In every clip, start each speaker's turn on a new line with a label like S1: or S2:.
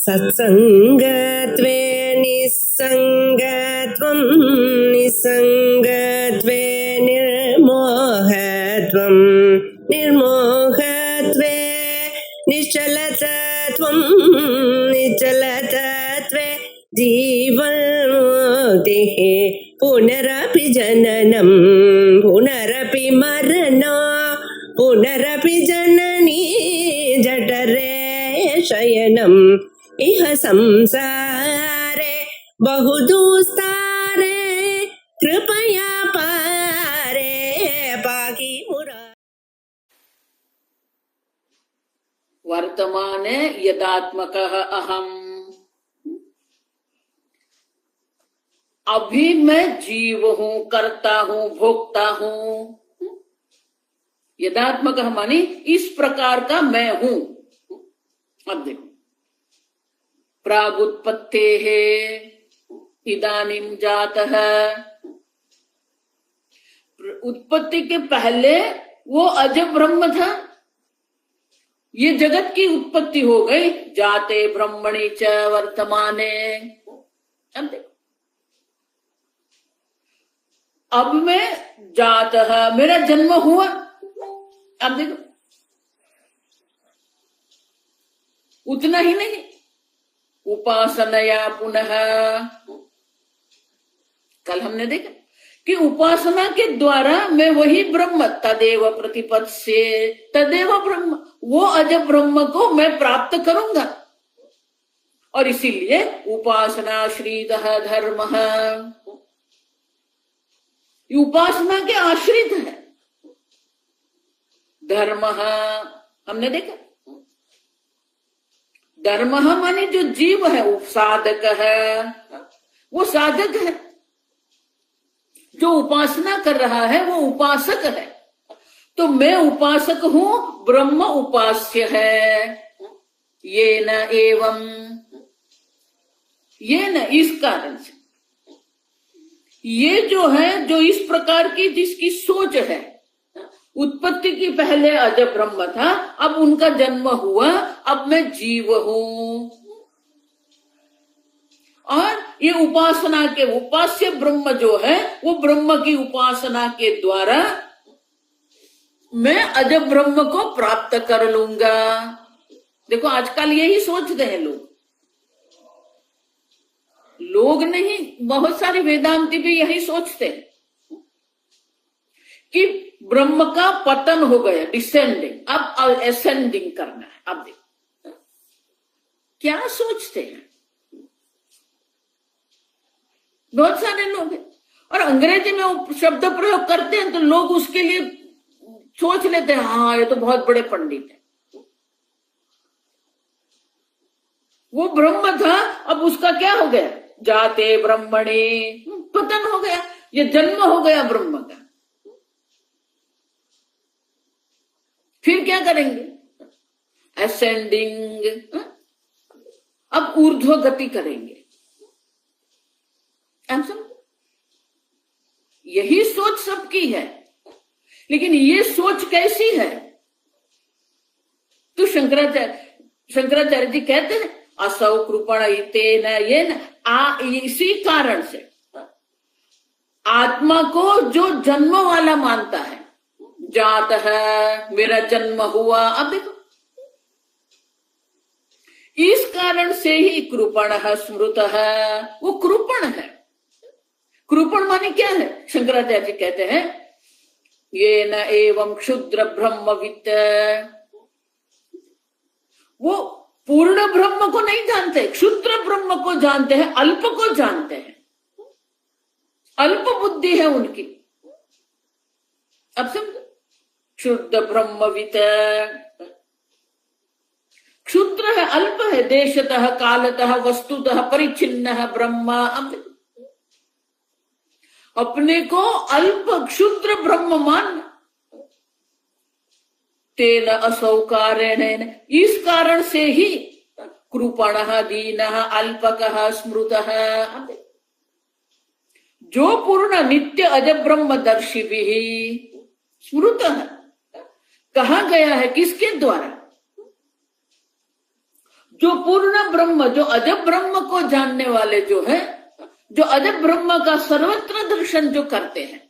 S1: सत्संगत्वे निस्संगत्वं निस्संगत्वे निर्मोहत्वं निर्मोहत्वे निश्चलतत्वं निश्चलतत्वे जीवन्मुक्तिः पुनरपि जननं पुनरपि मरणं पुनरपि जननी जठरे शयनम् इह संसारे बहुदुस्तारे कृपया पारे पाहि मुरा।
S2: वर्तमाने यदात्मकः अहम्, अभी मैं जीव हूं, करता हूं, भोगता हूं। यदात्मकः मानी इस प्रकार का मैं हूं। अब देखो, प्रागुत्पत्तेः इदानीं जातः, उत्पत्ति के पहले वो अज ब्रह्म था। ये जगत की उत्पत्ति हो गई। जाते ब्रह्मणि च वर्तमाने। अब देखो, अब मैं जातः, मेरा जन्म हुआ। अब देखो, उतना ही नहीं, उपासनया पुनः, कल हमने देखा कि उपासना के द्वारा मैं वही ब्रह्म तदेव प्रतिपत्स्य, तदेव ब्रह्म, वो अज ब्रह्म को मैं प्राप्त करूंगा। और इसीलिए उपासनाश्रितः धर्मः, उपासना के आश्रित है धर्म। हमने देखा धर्म माने जो जीव है वो साधक है, वो साधक है। जो उपासना कर रहा है वो उपासक है। तो मैं उपासक हूं, ब्रह्म उपास्य है। ये न एवं, ये न इस कारण से, ये जो है, जो इस प्रकार की जिसकी सोच है, उत्पत्ति की पहले अज ब्रह्म था, अब उनका जन्म हुआ, अब मैं जीव हूं। और ये उपासना के उपास्य ब्रह्म जो है, वो ब्रह्म की उपासना के द्वारा मैं अज ब्रह्म को प्राप्त कर लूंगा। देखो आजकल यही सोचते हैं लोग नहीं, बहुत सारे वेदांती भी यही सोचते हैं कि ब्रह्म का पतन हो गया, डिसेंडिंग, अब असेंडिंग करना है। अब देखो क्या सोचते हैं बहुत सारे लोग हैं। और अंग्रेजी में वो शब्द प्रयोग करते हैं तो लोग उसके लिए सोच लेते हैं हाँ ये तो बहुत बड़े पंडित है। वो ब्रह्म था, अब उसका क्या हो गया, जाते ब्रह्मणे, पतन हो गया, ये जन्म हो गया ब्रह्म का। फिर क्या करेंगे, असेंडिंग, अब ऊर्ध्व गति करेंगे। आप समझ, यही सोच सबकी है। लेकिन ये सोच कैसी है, तो शंकराचार्य जी कहते हैं असौ कृपण तेन ये न, इसी कारण से आत्मा को जो जन्म वाला मानता है, जात है, मेरा जन्म हुआ। अब देखो इस कारण से ही कृपण है, स्मृत है, वो कृपण है। कृपण माने क्या है, शंकराचार्य जी कहते हैं ये न एवं क्षुद्र ब्रह्मवित्, वो पूर्ण ब्रह्म को नहीं जानते, क्षुद्र ब्रह्म को जानते हैं, अल्प को जानते हैं, अल्प बुद्धि है उनकी। अब समझो, क्षुद्र ब्रह्मवित्, क्षुद्र है, अल्प है, देशतः कालतः वस्तुतः परिच्छिन्न ब्रह्म। अपने को अल्प क्षुद्र ब्रह्म मान, तेन असौ कारणेन, इस कारण से ही कृपणः दीनः अल्पकः स्मृतः। जो पूर्ण नित्य अज ब्रह्म दर्शी भी स्मृत है, कहा गया है, किसके द्वारा, जो पूर्ण ब्रह्म, जो अजब ब्रह्म को जानने वाले जो है, जो अजब ब्रह्म का सर्वत्र दर्शन जो करते हैं,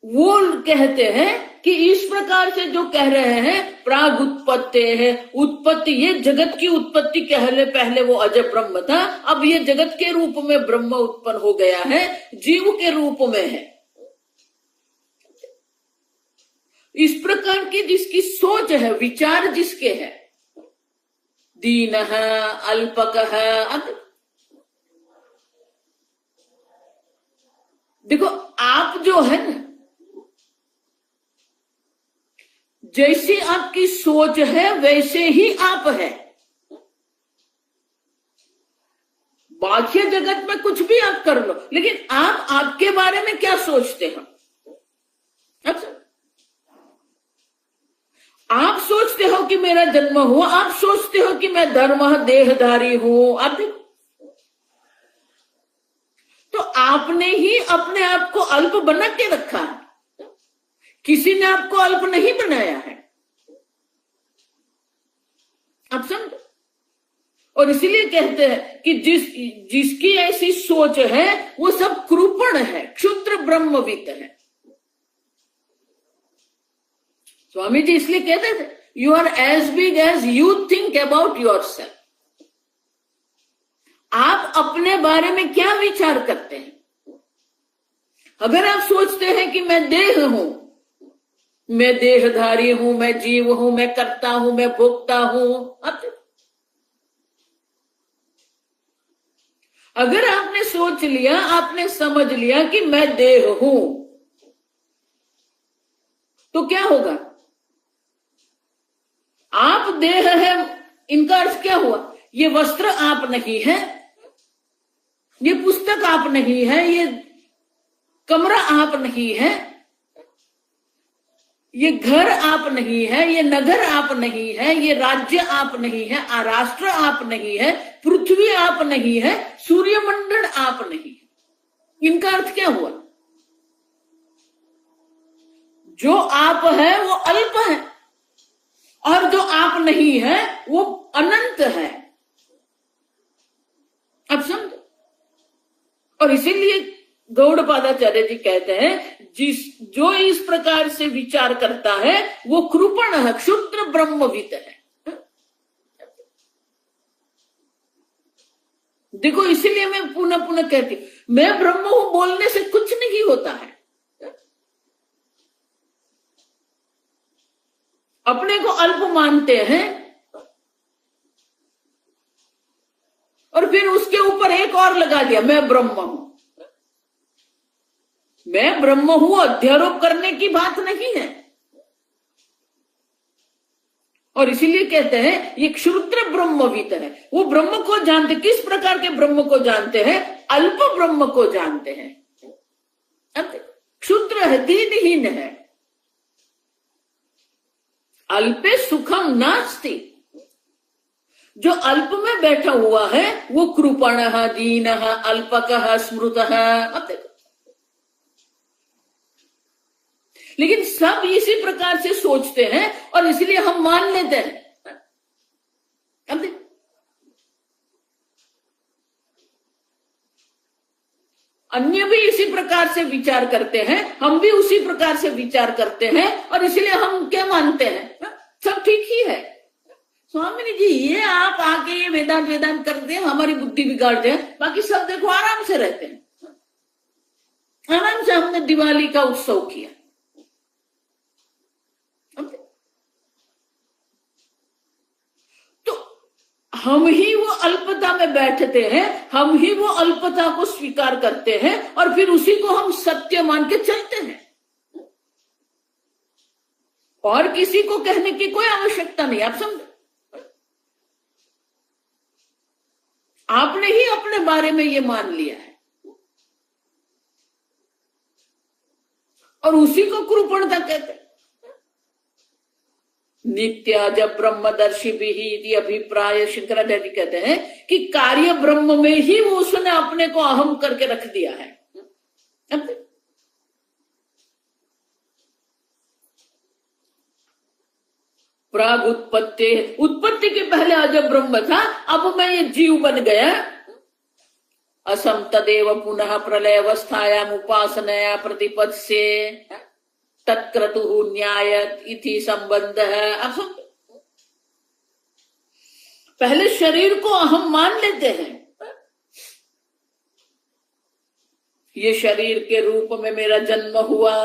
S2: वो कहते हैं कि इस प्रकार से जो कह रहे हैं प्राग उत्पत्ति है, उत्पत्ति, ये जगत की उत्पत्ति पहले वो अजब ब्रह्म था, अब ये जगत के रूप में ब्रह्म उत्पन्न हो गया है, जीव के रूप में है। इस प्रकार की जिसकी सोच है, विचार जिसके है, दीन है, अल्पक है। देखो आप जो है ना, जैसी आपकी सोच है वैसे ही आप है। बाह्य जगत में कुछ भी आप कर लो, लेकिन आप आपके बारे में क्या सोचते हैं? अच्छा, आप सोचते हो कि मेरा जन्म हुआ, आप सोचते हो कि मैं धर्म देहधारी हूं। आप तो आपने ही अपने आप को अल्प बना के रखा है, किसी ने आपको अल्प नहीं बनाया है। आप समझो। और इसीलिए कहते हैं कि जिसकी ऐसी सोच है वो सब कृपण है, क्षुद्र ब्रह्मविद है। स्वामी जी इसलिए कहते थे, you are as big as you think about yourself. आप अपने बारे में क्या विचार करते हैं? अगर आप सोचते हैं कि मैं देह हूं, मैं देहधारी हूं, मैं जीव हूं, मैं करता हूं, मैं भोगता हूं, अगर आपने सोच लिया, आपने समझ लिया कि मैं देह हूं, तो क्या होगा? आप देह है, इनका अर्थ क्या हुआ? ये वस्त्र आप नहीं है, ये पुस्तक आप नहीं है, ये कमरा आप नहीं है, ये घर आप नहीं है, ये नगर आप नहीं है, ये राज्य आप नहीं है, राष्ट्र आप नहीं है, पृथ्वी आप नहीं है, सूर्यमंडल आप नहीं है। इनका अर्थ क्या हुआ? जो आप है वो अल्प है, और जो आप नहीं है वो अनंत है। अब समझो। और इसीलिए गौड़पादाचार्य जी कहते हैं, जो इस प्रकार से विचार करता है वो कृपण है, क्षुद्र ब्रह्मविद है। देखो इसीलिए मैं पुनः पुनः कहती हूं, मैं ब्रह्म हूं बोलने से कुछ नहीं होता है। अपने को अल्प मानते हैं और फिर उसके ऊपर एक और लगा दिया, मैं ब्रह्म हूं। मैं ब्रह्म हूं अध्यारोप करने की बात नहीं है। और इसीलिए कहते हैं ये क्षुद्र ब्रह्मविद है। वो ब्रह्म को जानते, किस प्रकार के ब्रह्म को जानते हैं? अल्प ब्रह्म को जानते हैं। क्षुद्र है, दीनहीन है। अल्पे सुखम नास्ति। जो अल्प में बैठा हुआ है वो कृपण, दीन, अल्पक, स्मृत। लेकिन सब इसी प्रकार से सोचते हैं और इसलिए हम मान लेते हैं। अन्य भी इसी प्रकार से विचार करते हैं, हम भी उसी प्रकार से विचार करते हैं और इसलिए हम क्या मानते हैं? सब ठीक ही है। स्वामी जी ये आप आके ये वेदांत करते हैं, हमारी बुद्धि बिगाड़ दे, बाकी सब देखो आराम से रहते हैं। आराम से हमने दिवाली का उत्सव किया। हम ही वो अल्पता में बैठते हैं, हम ही वो अल्पता को स्वीकार करते हैं और फिर उसी को हम सत्य मान के चलते हैं। और किसी को कहने की कोई आवश्यकता नहीं। आप समझे? आपने ही अपने बारे में ये मान लिया है और उसी को कृपणता कहते हैं। नित्याज ब्रह्मदर्शी भी अभिप्राय शंकराचार्य जी कहते हैं कि कार्य ब्रह्म में ही वो उसने अपने को अहम करके रख दिया है। प्राग उत्पत्ति, उत्पत्ति के पहले अजब ब्रह्म था, अब मैं ये जीव बन गया। असम तदेव पुनः प्रलय अवस्थायाम उपासनया प्रतिपत्स्य तत्क्रतु न्याय इति संबंध है। अब समझो, पहले शरीर को अहम मान लेते हैं, ये शरीर के रूप में मेरा जन्म हुआ।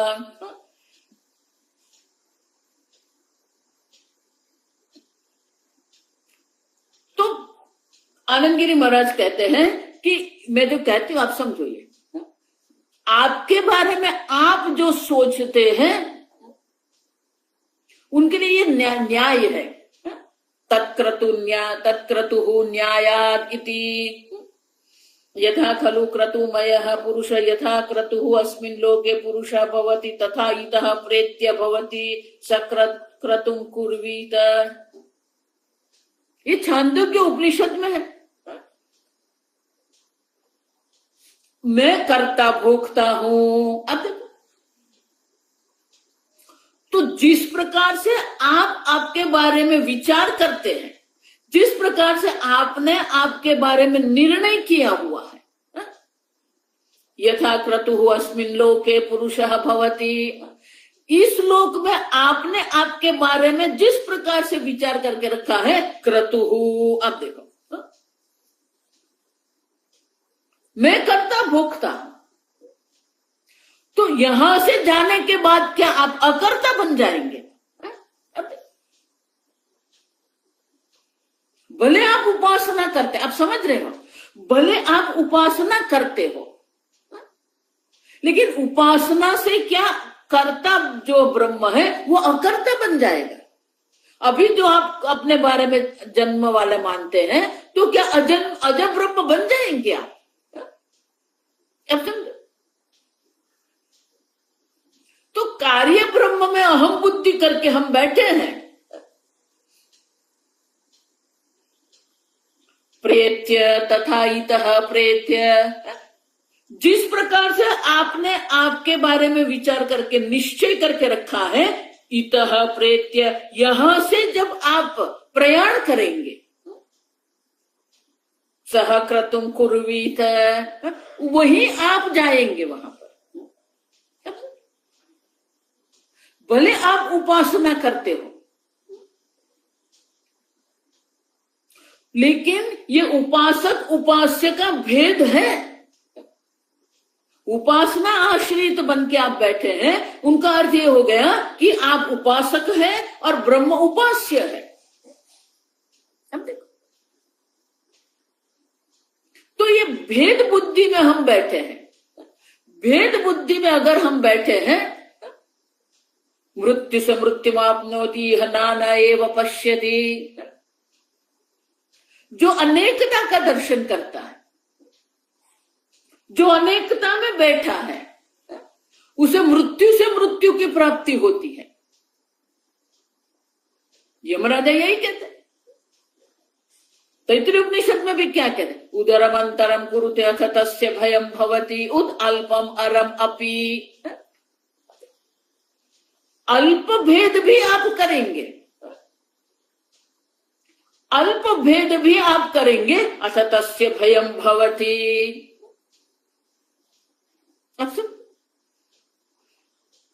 S2: तो आनंदगिरी महाराज कहते हैं कि मैं जो कहती हूं आप समझो, ये आपके बारे में आप जो सोचते हैं उनके लिए ये न्याय है। तत्क्रतु न्यायात् इति यथा खलु क्रतुमयः पुरुष यथा क्रतुः अस्मिन् लोके पुरुषः भवति तथा इतः प्रेत्य भवति स क्रतुं कुर्वीत। ये छांदोग्य उपनिषद में है। मैं कर्ता भोक्ता हूं। अब देखो, तो जिस प्रकार से आप आपके बारे में विचार करते हैं, जिस प्रकार से आपने आपके बारे में निर्णय किया हुआ है, यथा क्रतुः अस्मिन् लोके पुरुषः भवति, इस लोक में आपने आपके बारे में जिस प्रकार से विचार करके रखा है क्रतुः। अब देखो, मैं कर्ता भोक्ता हूं, तो यहां से जाने के बाद क्या आप अकर्ता बन जाएंगे? भले आप उपासना करते, आप समझ रहे हो, भले आप उपासना करते हो, लेकिन उपासना से क्या कर्ता जो ब्रह्म है वो अकर्ता बन जाएगा। अभी जो आप अपने बारे में जन्म वाले मानते हैं, तो क्या अजब ब्रह्म बन जाएंगे आप? तो कार्य ब्रह्म में अहम बुद्धि करके हम बैठे हैं। प्रेत्य तथा इतः प्रेत्य, जिस प्रकार से आपने आपके बारे में विचार करके निश्चय करके रखा है, इतः प्रेत्य, यहां से जब आप प्रयाण करेंगे, सह क्रतुम कुर्वीत, वहीं आप जाएंगे वहां पर। भले आप उपासना करते हो, लेकिन ये उपासक उपास्य का भेद है। उपासना आश्रित बन के आप बैठे हैं, उनका अर्थ ये हो गया कि आप उपासक हैं और ब्रह्म उपास्य है। अब देखो, तो ये भेद बुद्धि में हम बैठे हैं। भेद बुद्धि में अगर हम बैठे हैं, मृत्यु से मृत्युमाप्नोति यह नाना एव पश्यति, जो अनेकता का दर्शन करता है, जो अनेकता में बैठा है, उसे मृत्यु से मृत्यु की प्राप्ति होती है। यमराजा यही कहते हैं। तैत्तिरीय उपनिषद में भी क्या कहते हैं? उदरम अंतरम कुरुते अथ तस्य भयम भवति उद अल्पम अरम अपि। अल्प भेद भी आप करेंगे, अल्प भेद भी आप करेंगे, अथ तस्य भयम भवति।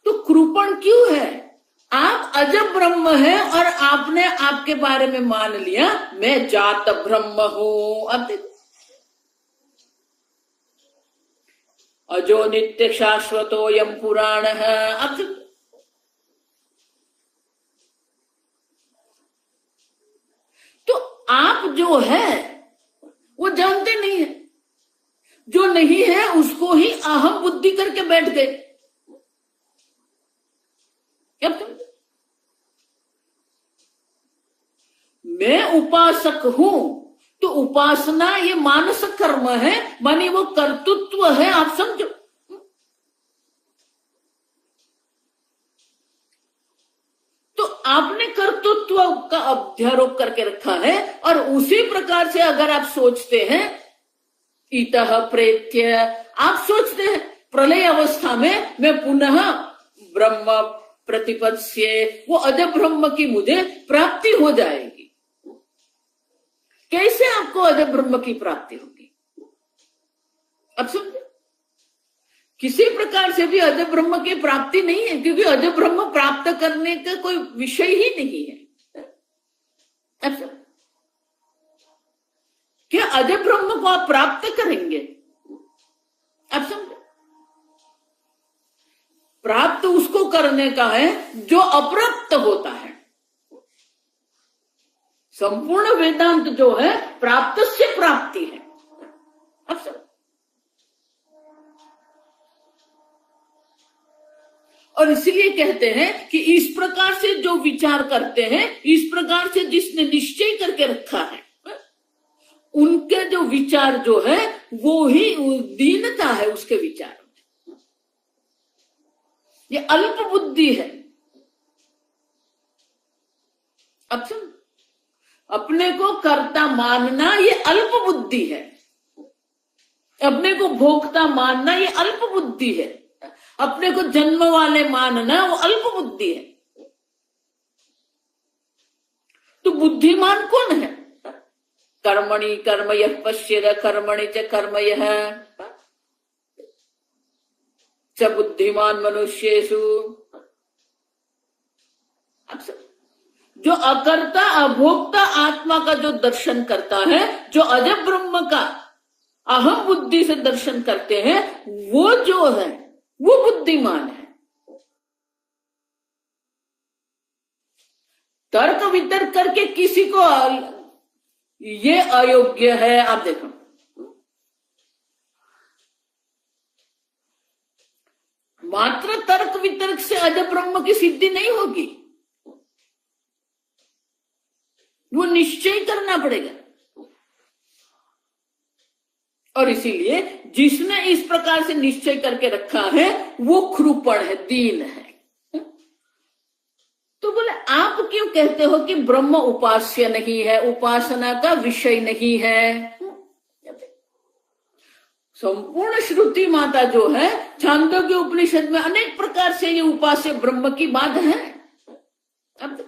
S2: तो कृपण क्यों है? आप अजब ब्रह्म हैं और आपने आपके बारे में मान लिया मैं जात ब्रह्म हूं। अब देखो, अजो नित्य शाश्वतो यम पुराण है। अब तो आप जो है वो जानते नहीं है, जो नहीं है उसको ही अहम बुद्धि करके बैठ गए। मैं उपासक हूं, तो उपासना ये मानस कर्म है, मानी वो कर्तृत्व है। आप समझो, तो आपने कर्तृत्व का अध्यारोप करके रखा है, और उसी प्रकार से अगर आप सोचते हैं इतः प्रेत्य, आप सोचते हैं प्रलय अवस्था में मैं पुनः ब्रह्म प्रतिपत्स्ये, वो अजर ब्रह्म की मुझे प्राप्ति हो जाएगी। कैसे आपको अजर ब्रह्म की प्राप्ति होगी? अब समझे, किसी प्रकार से भी अजर ब्रह्म की प्राप्ति नहीं है, क्योंकि अजर ब्रह्म प्राप्त करने का कोई विषय ही नहीं है। अब समझे, क्या अजर ब्रह्म को आप प्राप्त करेंगे? अब समझे, प्राप्त उसको करने का है जो अप्राप्त होता है। संपूर्ण वेदांत जो है प्राप्त से प्राप्ति है। अब समझे, और इसलिए कहते हैं कि इस प्रकार से जो विचार करते हैं, इस प्रकार से जिसने निश्चय करके रखा है, उनके जो विचार जो है वो ही दीनता है उसके विचार में। ये अल्प बुद्धि है। अब सुन, अपने को कर्ता मानना ये अल्प बुद्धि है, अपने को भोक्ता मानना ये अल्प बुद्धि है, अपने को जन्म वाले मानना वो अल्प बुद्धि है। तो बुद्धिमान कौन है? कर्मणि कर्म यः पश्येत् कर्मणि च कर्म यः च बुद्धिमान मनुष्येषु। जो अकर्ता अभोक्ता आत्मा का जो दर्शन करता है, जो अजर ब्रह्म का अहम बुद्धि से दर्शन करते हैं, वो जो है वो बुद्धिमान है। तर्क वितर्क करके किसी को ये अयोग्य है, आप देखो, मात्र तर्क वितर्क से अजर ब्रह्म की सिद्धि नहीं होगी, वो निश्चय करना पड़ेगा। और इसीलिए जिसने इस प्रकार से निश्चय करके रखा है वो कृपण है, दीन है। तो बोले आप क्यों कहते हो कि ब्रह्म उपास्य नहीं है, उपासना का विषय नहीं है? संपूर्ण श्रुति माता जो है छांदोग्य उपनिषद में अनेक प्रकार से ये उपास्य ब्रह्म की बात है। अब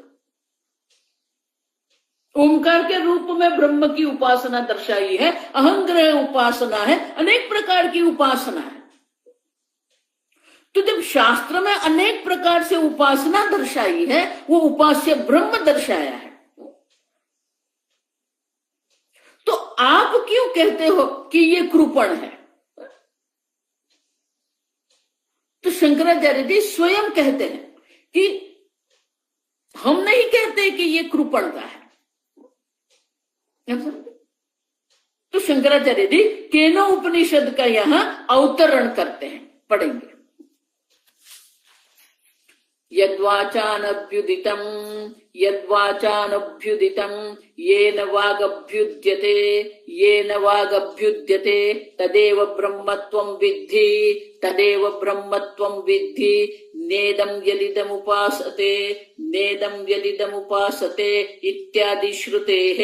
S2: ओंकार के रूप में ब्रह्म की उपासना दर्शाई है, अहंग्रह उपासना है, अनेक प्रकार की उपासना है। तो जब शास्त्र में अनेक प्रकार से उपासना दर्शाई है, वो उपास्य ब्रह्म दर्शाया है, तो आप क्यों कहते हो कि ये कृपण है? तो शंकराचार्य जी स्वयं कहते हैं कि हम नहीं कहते कि ये कृपणता है। तो शंकराचार्य जी केनो उपनिषद का यहां अवतरण करते हैं, पढ़ेंगे। यद्वाचानभ्युदितं येन वागभ्युद्यते तदेव ब्रह्मत्वं विद्धि नेदं यदिदमुपासते इत्यादि श्रुतेः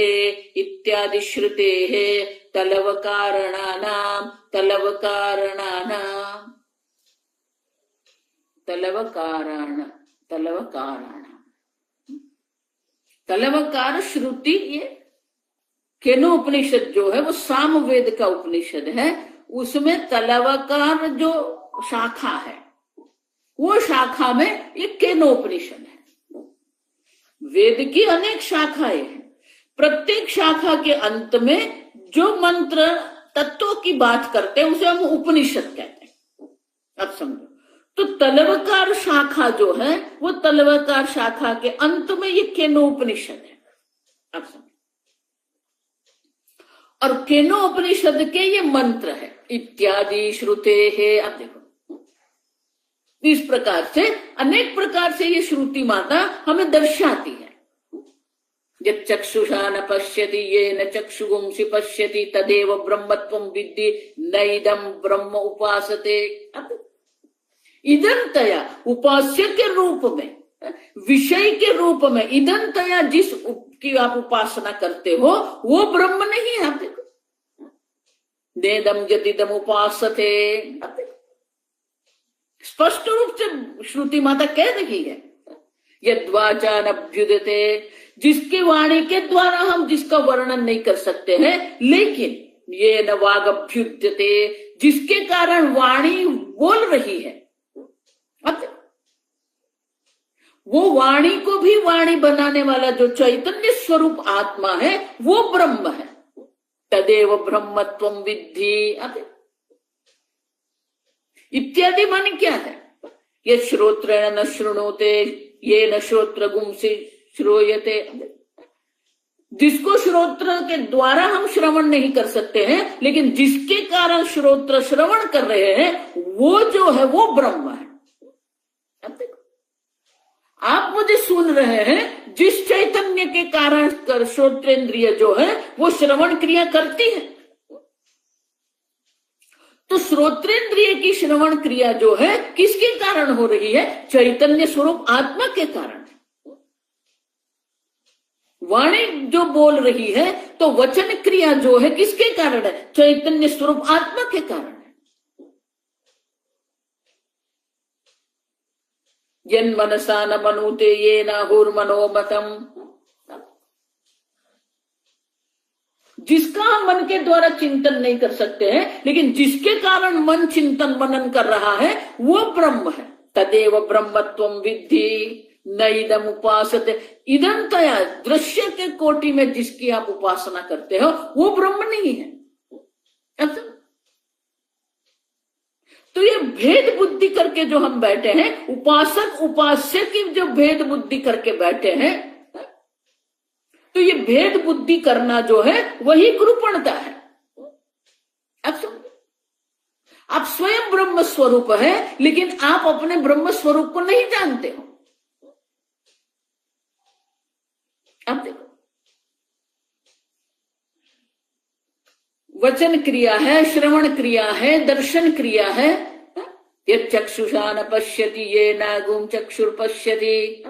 S2: तलवकार श्रुति। ये केनो उपनिषद जो है वो सामवेद का उपनिषद है, उसमें तलवकार जो शाखा है वो शाखा में ये केनो उपनिषद है। वेद की अनेक शाखाएं हैं, प्रत्येक शाखा के अंत में जो मंत्र तत्वों की बात करते हैं उसे हम उपनिषद कहते हैं। अब समझो, तो तलवकार शाखा जो है वो तलवकार शाखा के अंत में ये केनो उपनिषद है। अब समझो, और केनो उपनिषद के ये मंत्र है, इत्यादि श्रुते है। अब देखो, इस प्रकार से अनेक प्रकार से ये श्रुति माता हमें दर्शाती है। यत् चक्षुषा न पश्यति येन चक्षुगुंसि पश्यति तदेव ब्रह्मत्वं विद्धि नैदं ब्रह्म उपासते। इदंतया उपास्य के रूप में, विषय के रूप में, इदंतया जिस की आप उपासना करते हो वो ब्रह्म नहीं है। आप देखो, नेदम यदिदम उपासते, स्पष्ट रूप से श्रुति माता कह रही है यद्वाचानभ्युदते, जिसकी वाणी के द्वारा हम जिसका वर्णन नहीं कर सकते हैं, लेकिन ये न वागभ्युद्यते, जिसके कारण वाणी बोल रही है। अब वो वाणी को भी वाणी बनाने वाला जो चैतन्य स्वरूप आत्मा है वो ब्रह्म है। तदेव ब्रह्मत्वं विद्धि इत्यादि माने क्या है? ये श्रोत्रेण न शृणोते, ये न श्रोत्रगुंसि श्रूयते, जिसको श्रोत्र के द्वारा हम श्रवण नहीं कर सकते हैं, लेकिन जिसके कारण श्रोत्र श्रवण कर रहे हैं वो जो है वो ब्रह्म है। अब देखो, आप मुझे सुन रहे हैं, जिस चैतन्य के कारण श्रोत्रेंद्रिय जो है वो श्रवण क्रिया करती है, तो श्रोत्रेंद्रिय की श्रवण क्रिया जो है किसके कारण हो रही है? चैतन्य स्वरूप आत्मा के कारण। वाणी जो बोल रही है तो वचन क्रिया जो है किसके कारण है? चैतन्य स्वरूप आत्मा के कारण है। यन मनसा न मनुते ये नाहुर्मनोमतम, जिसका हम मन के द्वारा चिंतन नहीं कर सकते हैं, लेकिन जिसके कारण मन चिंतन मनन कर रहा है वो ब्रह्म है। तदेव ब्रह्मत्वं विद्धि न इदम उपासते, इदम तया दृश्य के कोटि में जिसकी आप उपासना करते हो वो ब्रह्म नहीं है। अच्छा? तो ये भेद बुद्धि करके जो हम बैठे हैं, उपासक उपास्य की जो भेद बुद्धि करके बैठे हैं, तो ये भेद बुद्धि करना जो है वही कृपणता है। अब समझो, आप स्वयं ब्रह्म स्वरूप है, लेकिन आप अपने ब्रह्म स्वरूप को नहीं जानते हो। अब देखो, वचन क्रिया है, श्रवण क्रिया है, दर्शन क्रिया है। ये चक्षुषा न पश्यति ये नागुम चक्षुर पश्यति,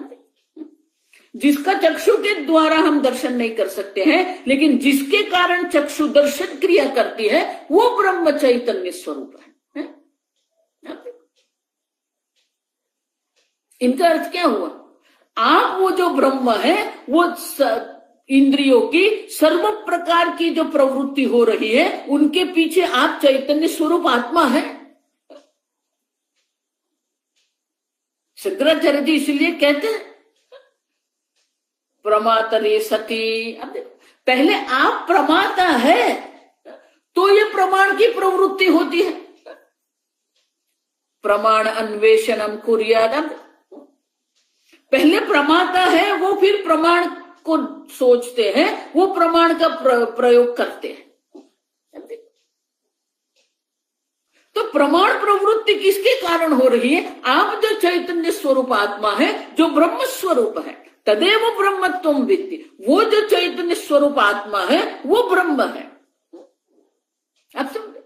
S2: जिसका चक्षु के द्वारा हम दर्शन नहीं कर सकते हैं, लेकिन जिसके कारण चक्षु दर्शन क्रिया करती है वो ब्रह्म चैतन्य स्वरूप है। इनका अर्थ क्या हुआ? आप वो जो ब्रह्म है वो इंद्रियों की सर्व प्रकार की जो प्रवृत्ति हो रही है उनके पीछे आप चैतन्य स्वरूप आत्मा है। शंकराचार्य जी इसलिए कहते हैं प्रमातरे सती। पहले आप प्रमाता है तो ये प्रमाण की प्रवृत्ति होती है। प्रमाण अन्वेषणम कुर्याद, पहले प्रमाता है वो फिर प्रमाण को सोचते हैं, वो प्रमाण का प्रयोग करते हैं। तो प्रमाण प्रवृत्ति किसके कारण हो रही है? आप जो चैतन्य स्वरूप आत्मा है, जो ब्रह्म स्वरूप है, तदेव ब्रह्मत्वं विद्धि, वो जो चैतन्य स्वरूप आत्मा है वो ब्रह्म है। आप समझे?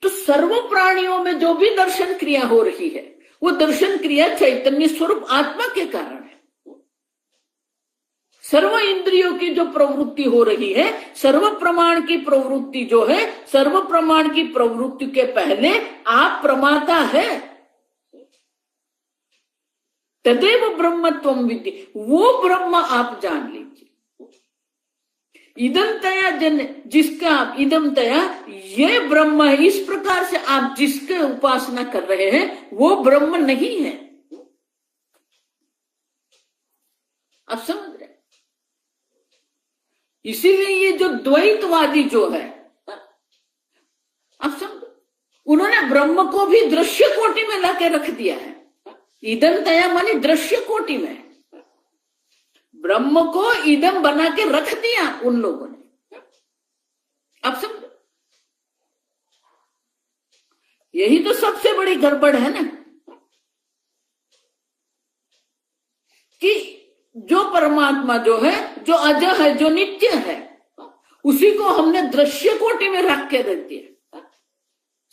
S2: तो सर्व प्राणियों में जो भी दर्शन क्रिया हो रही है वो दर्शन क्रिया चैतन्य स्वरूप आत्मा के कारण है। सर्व इंद्रियों की जो प्रवृत्ति हो रही है, सर्व प्रमाण की प्रवृत्ति जो है, सर्व प्रमाण की प्रवृत्ति के पहले आप प्रमाता है। तदेव ब्रह्मत्वं विद्धि, वो ब्रह्म आप जान लीजिए। इदमतया जन, जिसका आप इदमतया ये ब्रह्म है, इस प्रकार से आप जिसके उपासना कर रहे हैं वो ब्रह्म नहीं है। आप समझ रहे? इसीलिए ये जो द्वैतवादी जो है, आप समझ, उन्होंने ब्रह्म को भी दृश्य कोटि में लाके रख दिया है। इदम तया मानी दृश्य कोटि में, ब्रह्म को इदम बना के रख दिया उन लोगों ने। अब समझो, यही तो सबसे बड़ी गड़बड़ है ना, कि जो परमात्मा जो है, जो अजय है, जो नित्य है, उसी को हमने दृश्य कोटि में रख के रख दिया।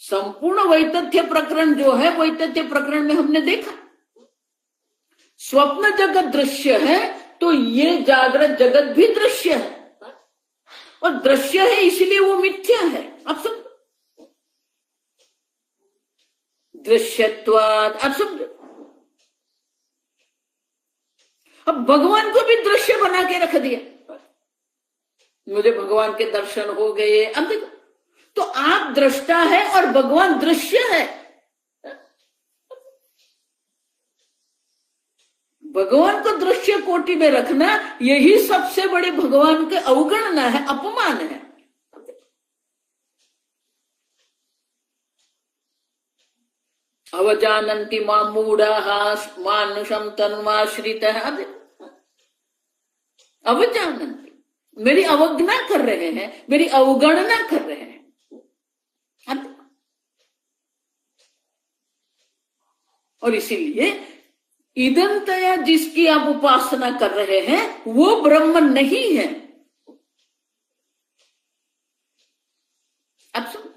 S2: संपूर्ण वैतथ्य प्रकरण जो है, वैतथ्य प्रकरण में हमने देखा स्वप्न जगत दृश्य है, तो ये जागृत जगत भी दृश्य है, और दृश्य है इसलिए वो मिथ्या है। अब समझो, दृश्यत्वात्। आप समझो, अब भगवान को भी दृश्य बना के रख दिया, मुझे भगवान के दर्शन हो गए। अब देखो, तो आप दृष्टा है और भगवान दृश्य है। भगवान को दृश्य कोटि में रखना, यही सबसे बड़ी भगवान के अवगणना है, अपमान है। अवजानन्ति मां मूढ़ाः मानुषं तन्वाश्रितः। अवजानन्ति, मेरी अवज्ञा कर रहे हैं, मेरी अवगणना कर रहे हैं। और इसीलिए इदंतया जिसकी आप उपासना कर रहे हैं वो ब्रह्म नहीं है। अब सुन,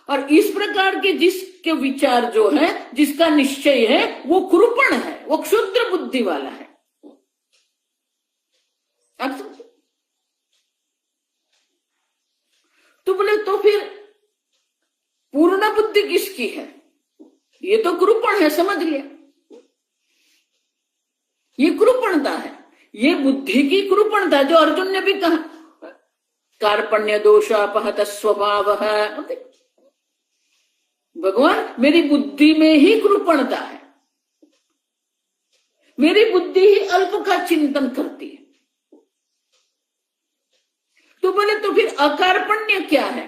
S2: और इस प्रकार के जिसके विचार जो है, जिसका निश्चय है, वो कृपण है, वो क्षुद्र बुद्धि वाला है। अब सुन, तो बोले तो फिर पूर्ण बुद्धि किसकी है? ये तो कृपण है, समझ लिया, ये कृपणता है, ये बुद्धि की कृपणता, जो अर्जुन ने भी कहा कार्पण्य दोषापहत स्वभाव है। भगवान मेरी बुद्धि में ही कृपणता है, मेरी बुद्धि ही अल्प का चिंतन करती है। तो बोले तो फिर अकार्पण्य क्या है?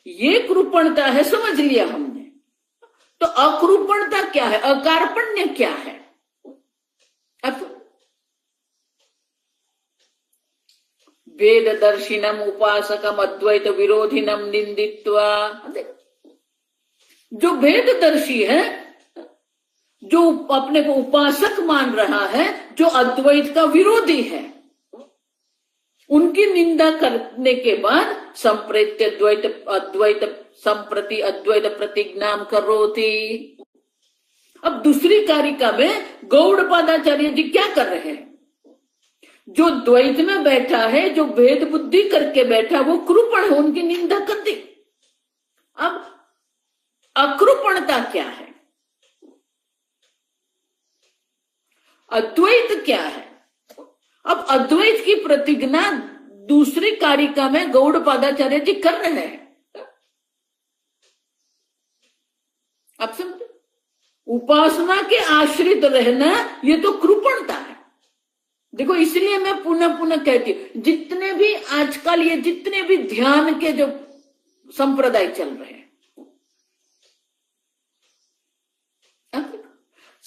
S2: ये कृपणता है, समझ लिया हमने। तो अकृपणता क्या है, अकार्पण्य क्या है? अब वेद दर्शिनम उपासकम अद्वैत विरोधिनम निंदित्वा। जो वेददर्शी है, जो अपने को उपासक मान रहा है, जो अद्वैत का विरोधी है, उनकी निंदा करने के बाद संप्रेत्य अद्वैत संप्रति अद्वैत प्रतिज्ञाम करोति। अब दूसरी कारिका में गौड़पादाचार्य जी क्या कर रहे हैं? जो द्वैत में बैठा है, जो भेद बुद्धि करके बैठा, वो कृपण है, उनकी निंदा कर दी। अब अकृपणता क्या है, अद्वैत क्या है? अब अद्वैत की प्रतिज्ञा दूसरी कारिका में गौड़पादाचार्य जी कर रहे हैं। अब समझो, उपासना के आश्रित रहना ये तो कृपणता है। देखो, इसलिए मैं पुनः पुनः कहती हूं, जितने भी आजकल ये जितने भी ध्यान के जो संप्रदाय चल रहे हैं,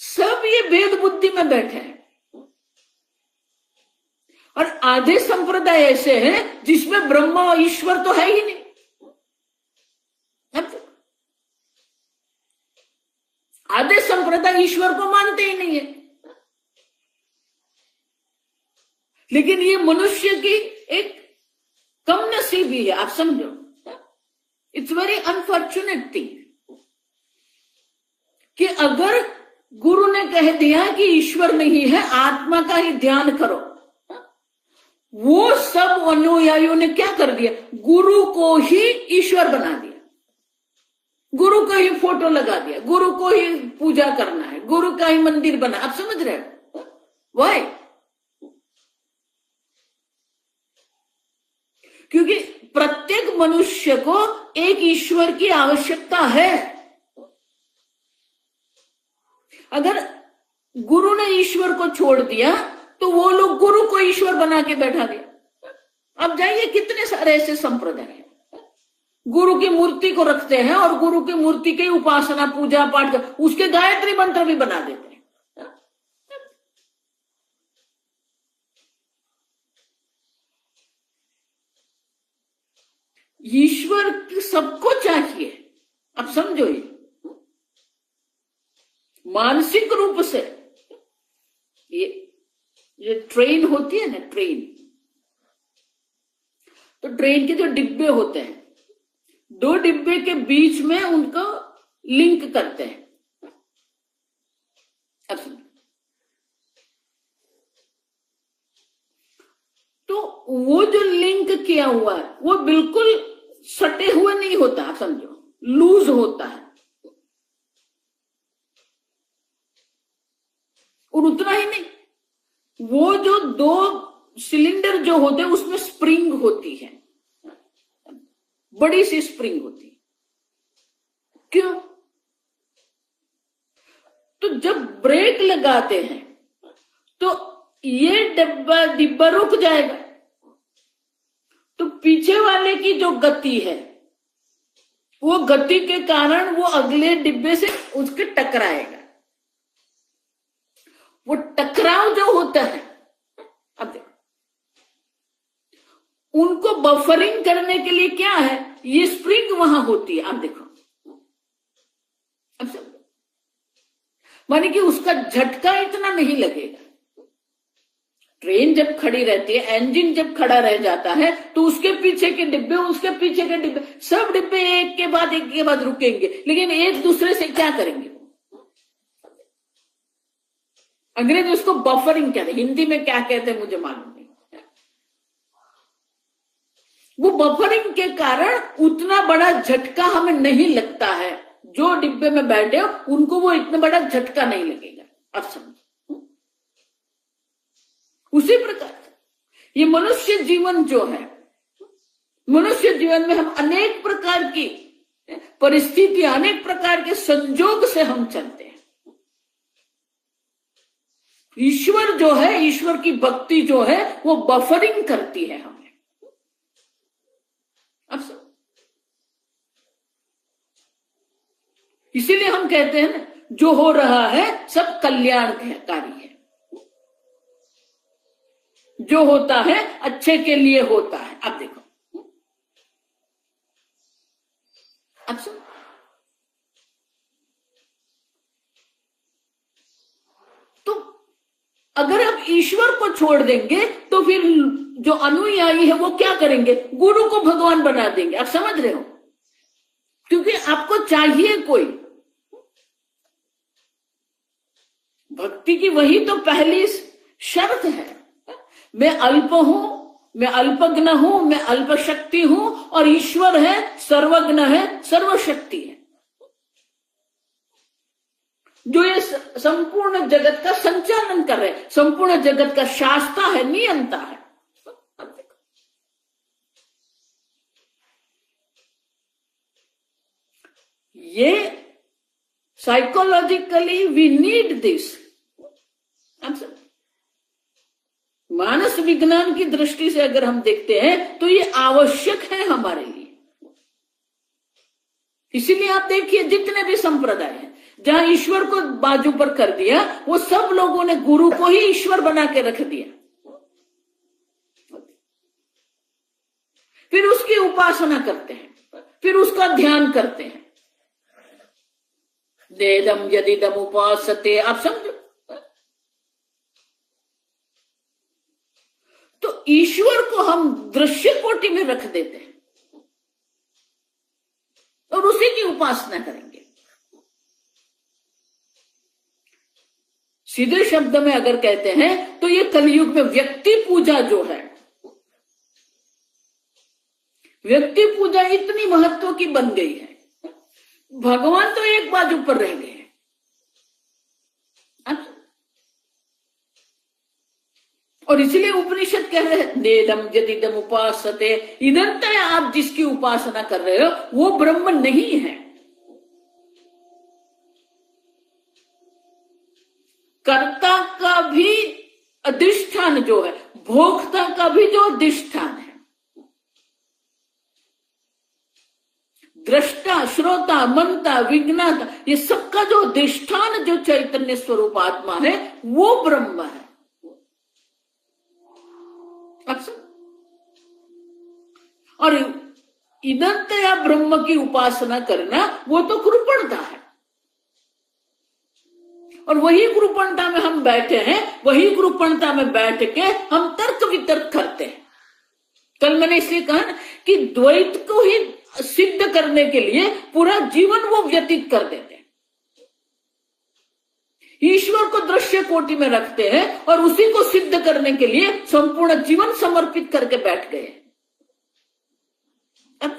S2: सब ये भेद बुद्धि में बैठे हैं। और आधे संप्रदाय ऐसे हैं जिसमें ब्रह्मा और ईश्वर तो है ही नहीं। आधे संप्रदाय ईश्वर को मानते ही नहीं है। लेकिन ये मनुष्य की एक कम नसीबी है, आप समझो। इट्स वेरी अनफॉर्चुनेट थिंग कि अगर गुरु ने कह दिया कि ईश्वर नहीं है, आत्मा का ही ध्यान करो, वो सब अनुयायियों ने क्या कर दिया? गुरु को ही ईश्वर बना दिया, गुरु को ही फोटो लगा दिया, गुरु को ही पूजा करना है, गुरु का ही मंदिर बना। आप समझ रहे हो? वाई? क्योंकि प्रत्येक मनुष्य को एक ईश्वर की आवश्यकता है। अगर गुरु ने ईश्वर को छोड़ दिया तो वो लोग गुरु को ईश्वर बना के बैठा दिया। अब जाइए, कितने सारे ऐसे संप्रदाय हैं, गुरु की मूर्ति को रखते हैं और गुरु की मूर्ति की उपासना पूजा पाठ कर, उसके गायत्री मंत्र भी बना देते हैं। ईश्वर सबको चाहिए, अब समझो, ये मानसिक रूप से ये ट्रेन होती है ना, ट्रेन, तो ट्रेन के जो डिब्बे होते हैं, दो डिब्बे के बीच में उनको लिंक करते हैं। अब तो वो जो लिंक किया हुआ है वो बिल्कुल सटे हुए नहीं होता, आप समझो। लूज होता है। और उतना ही नहीं, वो जो 2 सिलेंडर जो होते हैं उसमें स्प्रिंग होती है, बड़ी सी स्प्रिंग होती है। क्यों? तो जब ब्रेक लगाते हैं तो ये डिब्बा रुक जाएगा, तो पीछे वाले की जो गति है वो गति के कारण वो अगले डिब्बे से उसके टकराएगा। वो टकराव जो होता है, अब देखो, उनको बफरिंग करने के लिए क्या है, ये स्प्रिंग वहां होती है। अब देखो, अब समझो, माने कि उसका झटका इतना नहीं लगेगा। ट्रेन जब खड़ी रहती है, इंजन जब खड़ा रह जाता है, तो उसके पीछे के डिब्बे, उसके पीछे के डिब्बे, सब डिब्बे एक के बाद रुकेंगे, लेकिन एक दूसरे से क्या करेंगे? अंग्रेजी उसको बफरिंग कहते हैं, हिंदी में क्या कहते हैं मुझे मालूम नहीं। वो बफरिंग के कारण उतना बड़ा झटका हमें नहीं लगता है। जो डिब्बे में बैठे हो उनको वो इतना बड़ा झटका नहीं लगेगा। अब समझो, उसी प्रकार ये मनुष्य जीवन जो है, मनुष्य जीवन में हम अनेक प्रकार की परिस्थितियां, अनेक प्रकार के संजोग से हम चलते हैं। ईश्वर जो है, ईश्वर की भक्ति जो है, वो बफरिंग करती है हमें। अब सब इसीलिए हम कहते हैं ना, जो हो रहा है सब कल्याणकारी है, जो होता है अच्छे के लिए होता है। अब देखो, अब सुन, तो अगर आप ईश्वर को छोड़ देंगे तो फिर जो अनुयायी है वो क्या करेंगे? गुरु को भगवान बना देंगे। आप समझ रहे हो? क्योंकि आपको चाहिए कोई भक्ति की, वही तो पहली शर्त है। मैं अल्प हूं, मैं अल्पज्ञ हूं, मैं अल्प शक्ति हूं, और ईश्वर है, सर्वज्ञ है, सर्वशक्ति है, जो ये संपूर्ण जगत का संचालन कर रहे हैं, संपूर्ण जगत का शास्ता है, नियंता है। ये साइकोलॉजिकली वी नीड दिस। मानस विज्ञान की दृष्टि से अगर हम देखते हैं तो ये आवश्यक है हमारे लिए। इसीलिए आप देखिए, जितने भी संप्रदाय हैं जहां ईश्वर को बाजू पर कर दिया, वो सब लोगों ने गुरु को ही ईश्वर बना के रख दिया, फिर उसकी उपासना करते हैं, फिर उसका ध्यान करते हैं। देदम यदिदम उपासते। आप समझो, तो ईश्वर को हम दृश्य कोटि में रख देते हैं और उसी की उपासना करेंगे। सीधे शब्द में अगर कहते हैं तो ये कलयुग में व्यक्ति पूजा जो है, व्यक्ति पूजा इतनी महत्व की बन गई है, भगवान तो एक बाजू पर रह गए हैं। और इसलिए उपनिषद कह रहे हैं, नेदम यदिदम उपासते, इदंतया आप जिसकी उपासना कर रहे हो वो ब्रह्म नहीं है। कर्ता का भी अधिष्ठान जो है, भोक्ता का भी जो अधिष्ठान है, दृष्टा, श्रोता, मनता, विज्ञाता, ये सबका जो अधिष्ठान जो चैतन्य स्वरूप आत्मा है वो ब्रह्म है। और इदंतया ब्रह्म की उपासना करना वो तो कृपणता है, और वही कृपणता में हम बैठे हैं, वही कृपणता में बैठ के हम तर्क वितर्क करते हैं। कल मैंने इसलिए कहा कि द्वैत को ही सिद्ध करने के लिए पूरा जीवन वो व्यतीत कर देते हैं। ईश्वर को दृश्य कोटि में रखते हैं और उसी को सिद्ध करने के लिए संपूर्ण जीवन समर्पित करके बैठ गए। अब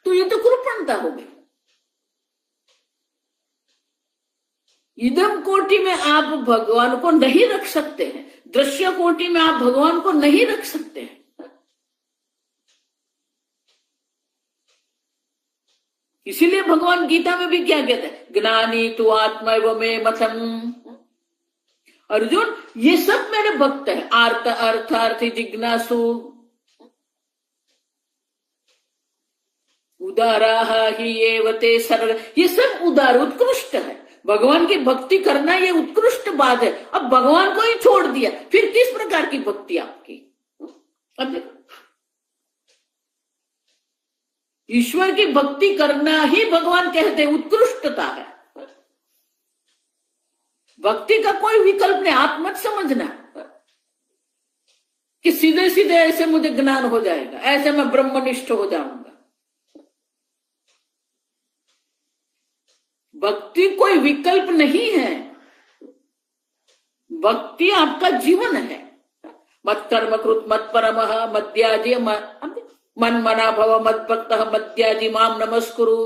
S2: तो ये तो कृपणता हो गई। इदम कोटि में आप भगवान को नहीं रख सकते हैं, दृश्य कोटि में आप भगवान को नहीं रख सकते हैं। इसीलिए भगवान गीता में भी क्या कहते हैं, ज्ञानी तु आत्मा एवं में मतम। अर्जुन ये सब मेरे भक्त हैं, आर्त अर्थार्थी जिज्ञासु उदाराह ही एवते सर्व, ये सब उदार उत्कृष्ट है। भगवान की भक्ति करना ये उत्कृष्ट बात है। अब भगवान को ही छोड़ दिया, फिर किस प्रकार की भक्ति आपकी? अब देखो, ईश्वर की भक्ति करना ही भगवान कहते हैं उत्कृष्टता है। भक्ति का कोई विकल्प नहीं। आप मत समझना कि सीधे सीधे ऐसे मुझे ज्ञान हो जाएगा, ऐसे मैं ब्रह्मनिष्ठ हो जाऊंगा। भक्ति कोई विकल्प नहीं है, भक्ति आपका जीवन है। मत कर्म कृत मत परमः मद्याजी मन मना भव मद भक्त मद्याजी माम नमस्कुरु।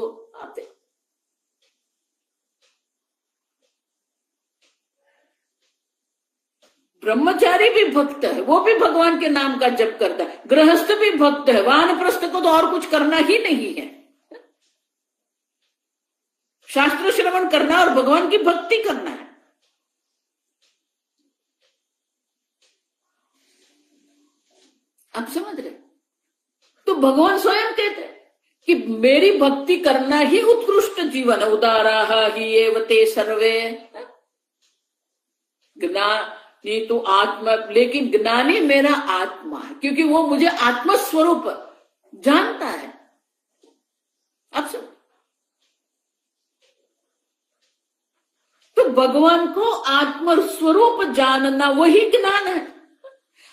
S2: ब्रह्मचारी भी भक्त है, वो भी भगवान के नाम का जप करता है। गृहस्थ भी भक्त है, वानप्रस्थ को तो और कुछ करना ही नहीं है, शास्त्र श्रवण करना और भगवान की भक्ति करना है। आप समझ रहे? तो भगवान स्वयं कहते हैं कि मेरी भक्ति करना ही उत्कृष्ट जीवन है। उदाराह ही एवते सर्वे, ज्ञानी तो आत्मा, लेकिन ज्ञानी मेरा आत्मा है, क्योंकि वो मुझे आत्म स्वरूप जानता है। आप सब तो भगवान को आत्म स्वरूप जानना वही ज्ञान है।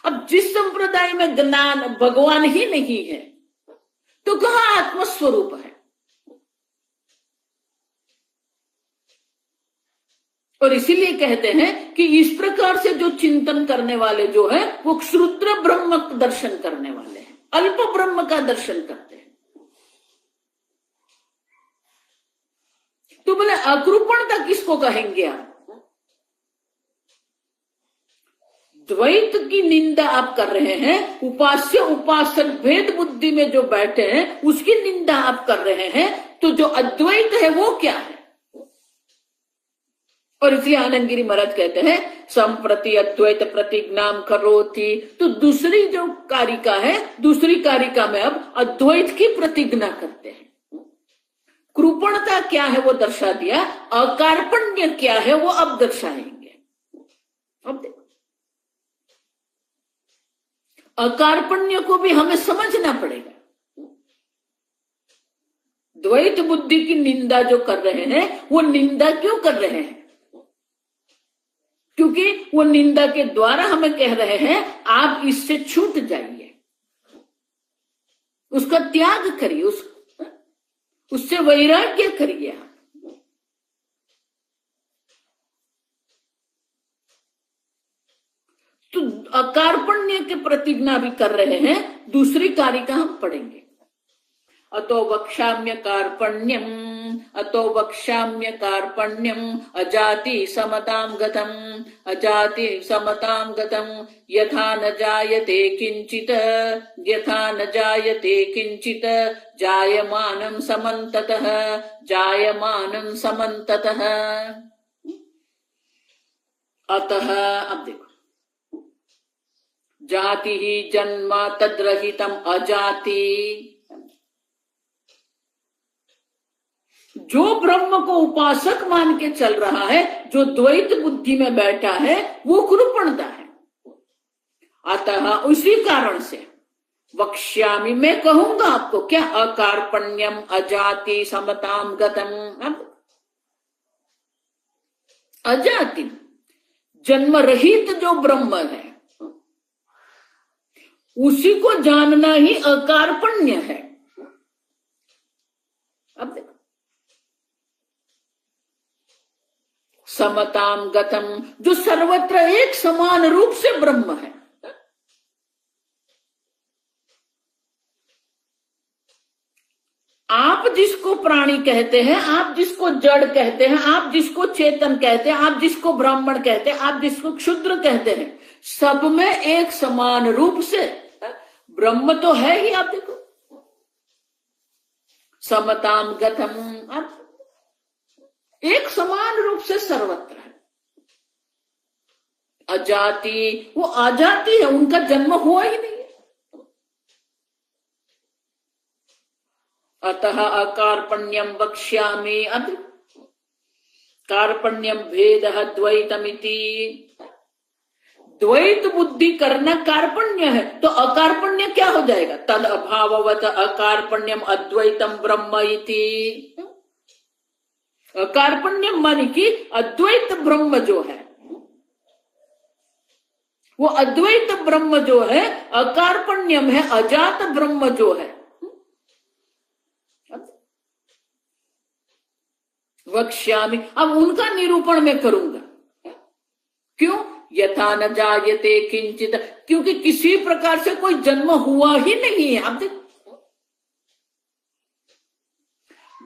S2: अब जिस संप्रदाय में ज्ञान भगवान ही नहीं है तो कहां आत्म स्वरूप है? और इसीलिए कहते हैं कि इस प्रकार से जो चिंतन करने वाले जो है वो क्षुद्र ब्रह्म दर्शन करने वाले हैं, अल्प ब्रह्म का दर्शन करते हैं। तो बोले अकृपणता किसको कहेंगे आप? द्वैत की निंदा आप कर रहे हैं, उपास्य उपासक भेद बुद्धि में जो बैठे हैं उसकी निंदा आप कर रहे हैं। तो जो अद्वैत है वो क्या है? और इसलिए आनंदगिरी महाराज कहते हैं संप्रति अद्वैत प्रतिज्ञाम करोति। तो दूसरी जो कारिका है, दूसरी कारिका में अब अद्वैत की प्रतिज्ञा करते हैं। कृपणता क्या है वो दर्शा दिया, अकार्पण्य क्या है वो अब दर्शाएंगे। अब देखो, अकार्पण्य को भी हमें समझना पड़ेगा। द्वैत बुद्धि की निंदा जो कर रहे हैं वो निंदा क्यों कर रहे हैं? क्योंकि वो निंदा के द्वारा हमें कह रहे हैं आप इससे छूट जाइए, उसका त्याग करिए, उससे वैराग्य करिए। तो अकार्पण्य के प्रतिज्ञा भी कर रहे हैं। दूसरी कारिका हम पढ़ेंगे। अतो वक्ष्याम्य कार्पण्यम, अतो वक्ष्याम्य कार्पण्यम अजाति समतां गतम, अजाति समतां गतम यथा न जायते किंचित, यथा न जायते किंचित जायमानं समन्ततः, जायमानं समन्ततः। अतः अब देखो, जाति ही जन्म तद्रहितम अजाति। जो ब्रह्म को उपासक मान के चल रहा है, जो द्वैत बुद्धि में बैठा है, वो कृपणता है। अतः उसी कारण से वक्ष्यामि, मैं कहूंगा आपको क्या, अकार्पण्यम अजाति समताम गतम। अजाति जन्म रहित जो ब्रह्म है उसी को जानना ही अकार्पण्य है। अब देखो, समताम गतम, जो सर्वत्र एक समान रूप से ब्रह्म है। प्राणी कहते हैं, आप जिसको जड़ कहते हैं, आप जिसको चेतन कहते हैं, आप जिसको ब्राह्मण कहते हैं, आप जिसको क्षुद्र कहते हैं, सब में एक समान रूप से ब्रह्म तो है ही। आप देखो, समताम गतम, आप एक समान रूप से सर्वत्र है। अजाति, वो आजाति है, उनका जन्म हुआ ही नहीं है। अतः अकार्पण्यम वक्ष्यामि, अब कार्पण्यम भेद द्वैतमिति, द्वैत बुद्धि करना कार्पण्य है, तो अकार्पण्य क्या हो जाएगा? तद अभाववत अकार्पण्यम अद्वैतम ब्रह्म इति। अकार्पण्यम मानी कि अद्वैत ब्रह्म जो है, वो अद्वैत ब्रह्म जो है अकार्पण्यम है, अजात ब्रह्म जो है। वक्ष्यामि, अब उनका निरूपण मैं करूंगा। क्यों? यथा न जायते किंचित, क्योंकि किसी प्रकार से कोई जन्म हुआ ही नहीं है। आप देखो,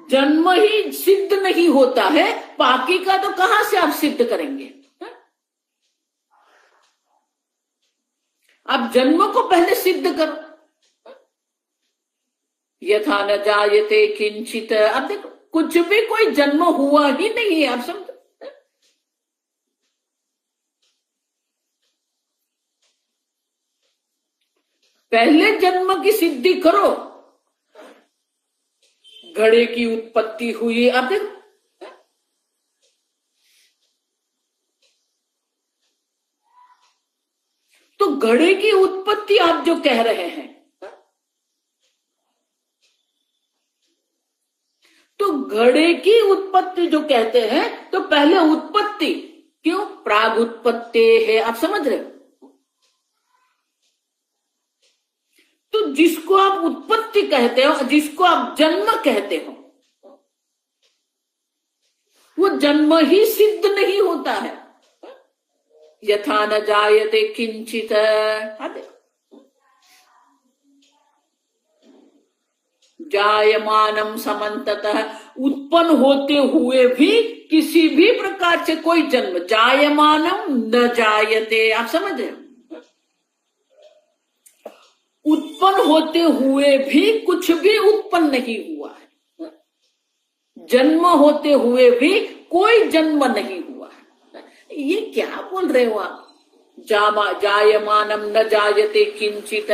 S2: जन्म ही सिद्ध नहीं होता है, बाकी का तो कहां से आप सिद्ध करेंगे? आप जन्म को पहले सिद्ध करो। यथा न जायते किंचित, अब देखो, कुछ भी कोई जन्म हुआ ही नहीं है। आप समझो, पहले जन्म की सिद्धि करो। घड़े की उत्पत्ति हुई, आप देखो, तो घड़े की उत्पत्ति आप जो कह रहे हैं, तो घड़े की उत्पत्ति जो कहते हैं, तो पहले उत्पत्ति, क्यों? प्राग उत्पत्ति है। आप समझ रहे हो? तो जिसको आप उत्पत्ति कहते हो, जिसको आप जन्म कहते हो, वो जन्म ही सिद्ध नहीं होता है। यथा न जायते किंचित, जायमानम समन्ततः, उत्पन्न होते हुए भी किसी भी प्रकार से कोई जन्म, जायमानम न जायते, आप समझ रहे हो? उत्पन्न होते हुए भी कुछ भी उत्पन्न नहीं हुआ है, जन्म होते हुए भी कोई जन्म नहीं हुआ है। ये क्या बोल रहे हो आप? जायमानम न जायते किंचित,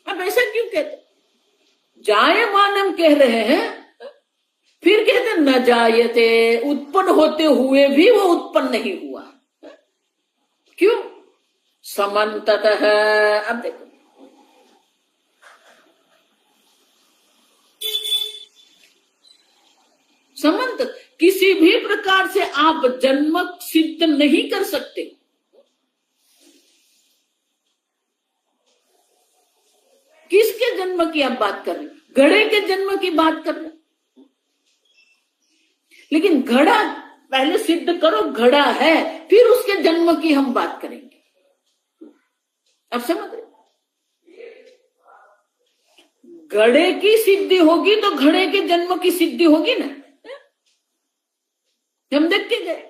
S2: अब ऐसा क्यों कहते? जायमानम कह रहे हैं, फिर कहते न जायते, उत्पन्न होते हुए भी वो उत्पन्न नहीं हुआ। क्यों? समन्ततः, अब देखो, समन्त, किसी भी प्रकार से आप जन्म सिद्ध नहीं कर सकते। किसके जन्म की आप बात कर रहे हैं? घड़े के जन्म की बात कर रहे हैं। लेकिन घड़ा पहले सिद्ध करो, घड़ा है, फिर उसके जन्म की हम बात करेंगे। अब समझ रहे? घड़े की सिद्धि होगी तो घड़े के जन्म की सिद्धि होगी ना। हम देख के गए,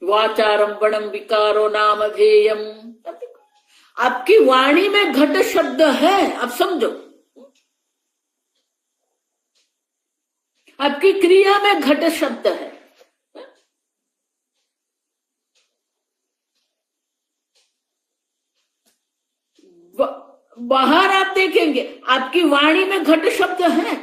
S2: वाचारंभणम विकारो नाम धेयम, आपकी वाणी में घट शब्द है, आप समझो, आपकी क्रिया में घट शब्द है। बाहर आप देखेंगे, आपकी वाणी में घट शब्द है।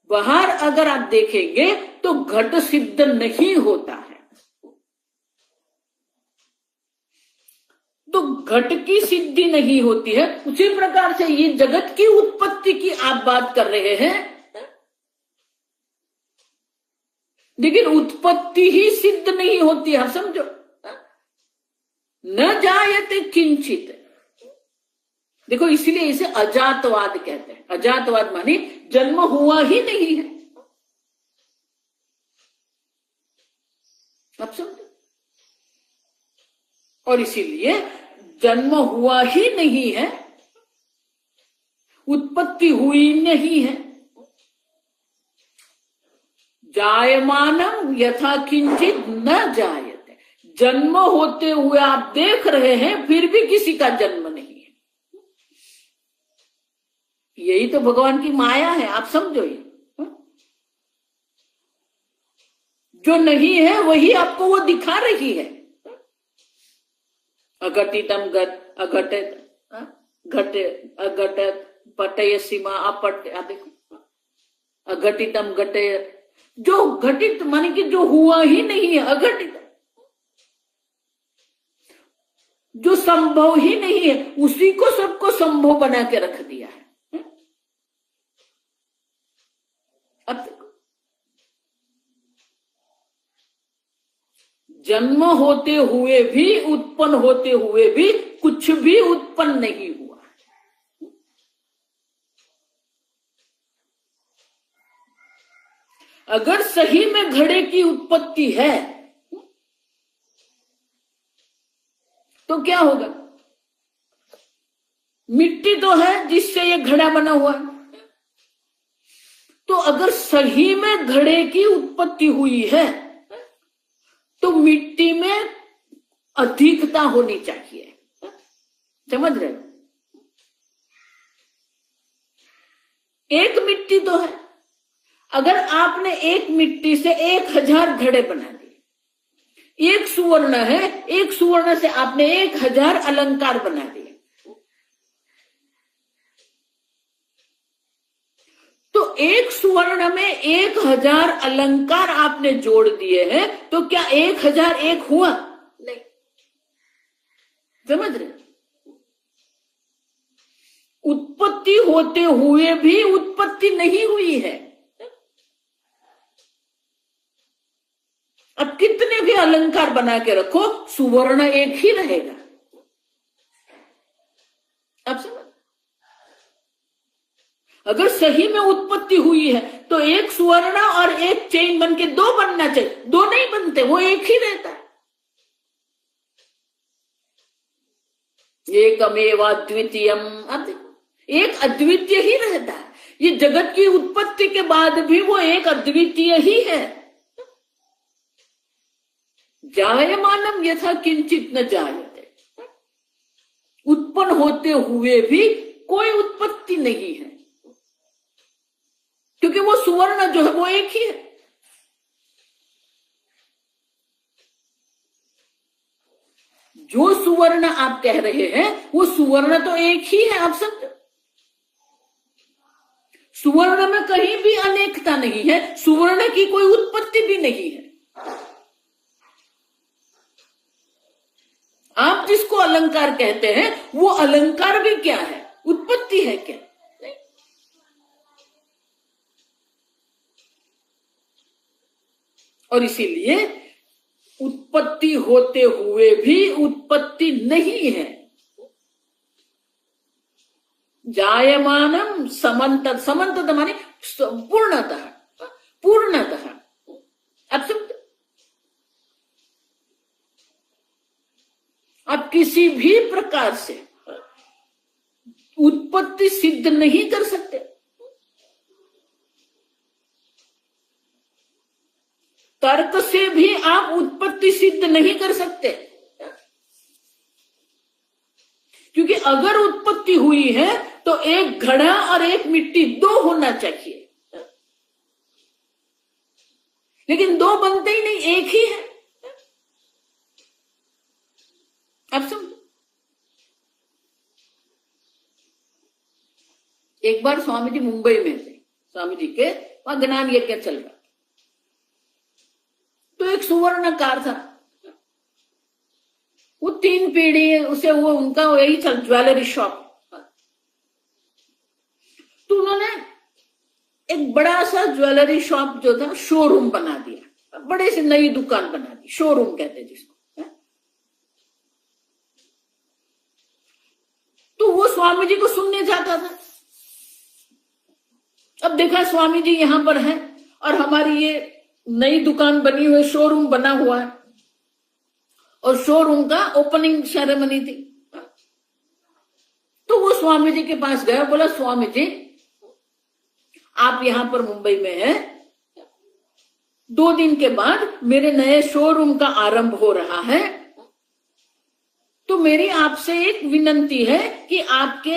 S2: बाहर अगर आप देखेंगे तो घट सिद्ध नहीं होता है। तो घट की सिद्धि नहीं होती है। उसी प्रकार से ये जगत की उत्पत्ति की आप बात कर रहे हैं, लेकिन उत्पत्ति ही सिद्ध नहीं होती है। समझो, न जायते किंचित, देखो, इसलिए इसे अजातवाद कहते हैं। अजातवाद माने जन्म हुआ ही नहीं है। आप समझो, और इसीलिए जन्म हुआ ही नहीं है, उत्पत्ति हुई नहीं है। जायमानम यथा किंचित न जायते, जन्म होते हुए आप देख रहे हैं, फिर भी किसी का जन्म नहीं है। यही तो भगवान की माया है, आप समझो। ये जो नहीं है वही आपको वो दिखा रही है। अघटितम घट अघटित घटे अघटत पटय सीमा अपट, देखो अघटितम घटे, जो घटित माने कि जो हुआ ही नहीं है, अघटित जो संभव ही नहीं है, उसी को सबको संभव बना के रख दिया है। अब देखो, जन्म होते हुए भी, उत्पन्न होते हुए भी कुछ भी उत्पन्न नहीं हुआ। अगर सही में घड़े की उत्पत्ति है तो क्या होगा? मिट्टी तो है जिससे ये घड़ा बना हुआ है। तो अगर सही में घड़े की उत्पत्ति हुई है तो मिट्टी में अधिकता होनी चाहिए। समझ रहे हो? एक मिट्टी तो है, अगर आपने एक मिट्टी से 1000 घड़े बना दिए, एक सुवर्ण है, एक सुवर्ण से आपने 1000 अलंकार बना दिए, तो एक सुवर्ण में 1000 अलंकार आपने जोड़ दिए हैं, तो क्या 1001 हुआ? नहीं। समझ रहे? उत्पत्ति होते हुए भी उत्पत्ति नहीं हुई है। अब कितने भी अलंकार बना के रखो, सुवर्ण एक ही रहेगा। अब समझ, अगर सही में उत्पत्ति हुई है तो एक सुवर्ण और एक चेन बन के 2 बनना चाहिए, 2 नहीं बनते, वो एक ही रहता है। एकमेव अद्वितीयम, अब देखो, एक अद्वितीय ही रहता है। ये जगत की उत्पत्ति के बाद भी वो एक अद्वितीय ही है। जायमानम यथा किंचित न जायते, उत्पन्न होते हुए भी कोई उत्पत्ति नहीं है, क्योंकि वो सुवर्ण जो है वो एक ही है। जो सुवर्ण आप कह रहे हैं वो सुवर्ण तो एक ही है। आप समझो, सुवर्ण में कहीं भी अनेकता नहीं है, सुवर्ण की कोई उत्पत्ति भी नहीं है। आप जिसको अलंकार कहते हैं वो अलंकार भी क्या है? उत्पत्ति है क्या? नहीं। और इसीलिए उत्पत्ति होते हुए भी उत्पत्ति नहीं है। जायमानम समंत, समंत माने पूर्णतः, पूर्णतः। अब समझ, आप किसी भी प्रकार से उत्पत्ति सिद्ध नहीं कर सकते। तर्क से भी आप उत्पत्ति सिद्ध नहीं कर सकते, क्योंकि अगर उत्पत्ति हुई है तो एक घड़ा और एक मिट्टी 2 होना चाहिए, लेकिन 2 बनते ही नहीं, एक ही है। अब समझो, एक बार स्वामी जी मुंबई में थे, स्वामी जी के वहां ज्ञान यज्ञ चल रहा, तो एक सुवर्णकार था, वो 3 पीढ़ी उसे, वो उनका यही चल ज्वेलरी शॉप। तो उन्होंने एक बड़ा सा ज्वेलरी शॉप जो था शोरूम बना दिया, बड़े से नई दुकान बना दी, शोरूम कहते जिसको। तो वो स्वामी जी को सुनने जाता था। अब देखा स्वामी जी यहां पर हैं और हमारी ये नई दुकान बनी हुई, शोरूम बना हुआ है, और शोरूम का ओपनिंग सेरेमनी थी। तो वो स्वामी जी के पास गया, बोला स्वामी जी आप यहां पर मुंबई में हैं, 2 दिन के बाद मेरे नए शोरूम का आरंभ हो रहा है, तो मेरी आपसे एक विनंती है कि आपके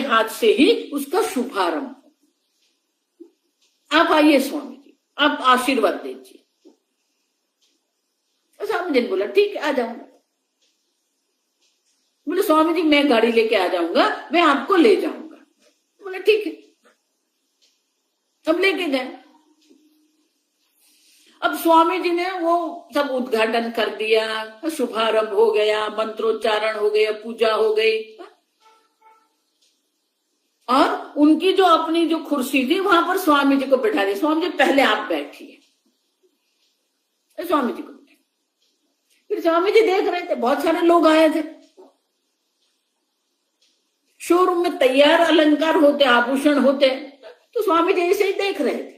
S2: हाथ से ही उसका शुभारंभ। आप आइए स्वामी जी, आप आशीर्वाद दीजिए। स्वामी जी ने बोला ठीक है आ जाऊंगा। बोले स्वामी जी मैं गाड़ी लेके आ जाऊंगा, मैं आपको ले जाऊंगा। बोले ठीक है। अब लेके गए। अब स्वामी जी ने वो सब उद्घाटन कर दिया, शुभारंभ हो गया, मंत्रोच्चारण हो गया, पूजा हो गई, और उनकी जो अपनी जो कुर्सी थी वहां पर स्वामी जी को बैठा दिया। स्वामी जी पहले आप बैठिए। स्वामी जी को बैठे। फिर स्वामी जी देख रहे थे, बहुत सारे लोग आए थे। शोरूम में तैयार अलंकार होते, आभूषण होते, तो स्वामी जी ऐसे ही देख रहे थे।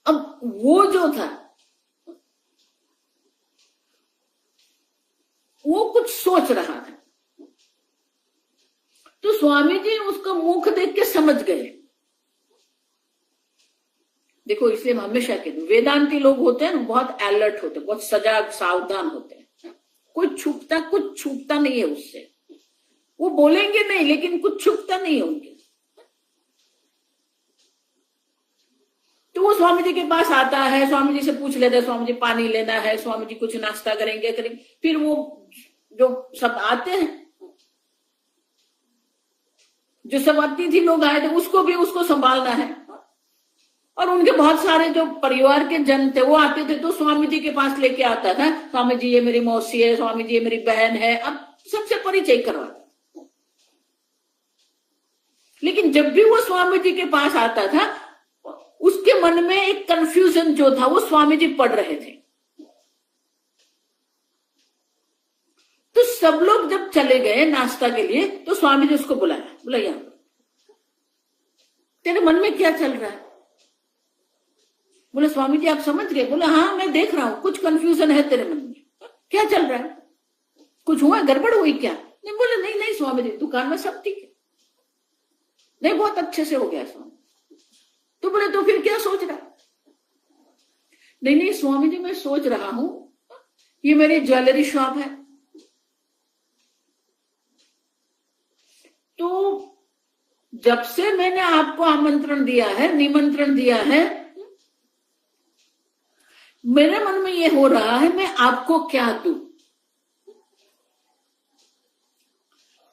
S2: अब वो जो था वो कुछ सोच रहा था, तो स्वामी जी उसका मुख देख के समझ गए। देखो इसलिए हम हमेशा कहते हैं वेदांती लोग होते हैं ना, बहुत अलर्ट होते हैं, बहुत सजाग सावधान होते हैं। कुछ छुपता नहीं है उससे। वो बोलेंगे नहीं लेकिन कुछ छुपता नहीं होंगे। तो वो स्वामी जी के पास आता है, स्वामी जी से पूछ लेता है स्वामी जी पानी लेना है, स्वामी जी कुछ नाश्ता करेंगे। फिर वो जो सब आते हैं, जो सब अतिथि लोग आए थे उसको संभालना है। और उनके बहुत सारे जो परिवार के जन थे वो आते थे, तो स्वामी जी के पास लेके आता था, स्वामी जी ये मेरी मौसी है, स्वामी जी ये मेरी बहन है। अब सबसे परिचय करवाता। लेकिन जब भी वो स्वामी जी के पास आता था, उसके मन में एक कंफ्यूजन जो था वो स्वामी जी पढ़ रहे थे। तो सब लोग जब चले गए नाश्ता के लिए, तो स्वामी जी उसको बुलाया, बोला यहां तेरे मन में क्या चल रहा है? बोले स्वामी जी आप समझ गए? बोले हाँ मैं देख रहा हूं, कुछ कंफ्यूजन है तेरे मन में। क्या चल रहा है? कुछ हुआ, गड़बड़ हुई क्या? नहीं। बोले नहीं स्वामी जी दुकान में सब ठीक है, नहीं बहुत अच्छे से हो गया स्वामी। तो बोले तो फिर क्या सोच रहा है? नहीं स्वामी जी मैं सोच रहा हूं, ये मेरी ज्वेलरी शॉप है, तो जब से मैंने आपको आमंत्रण दिया है, निमंत्रण दिया है, मेरे मन में ये हो रहा है मैं आपको क्या दूं।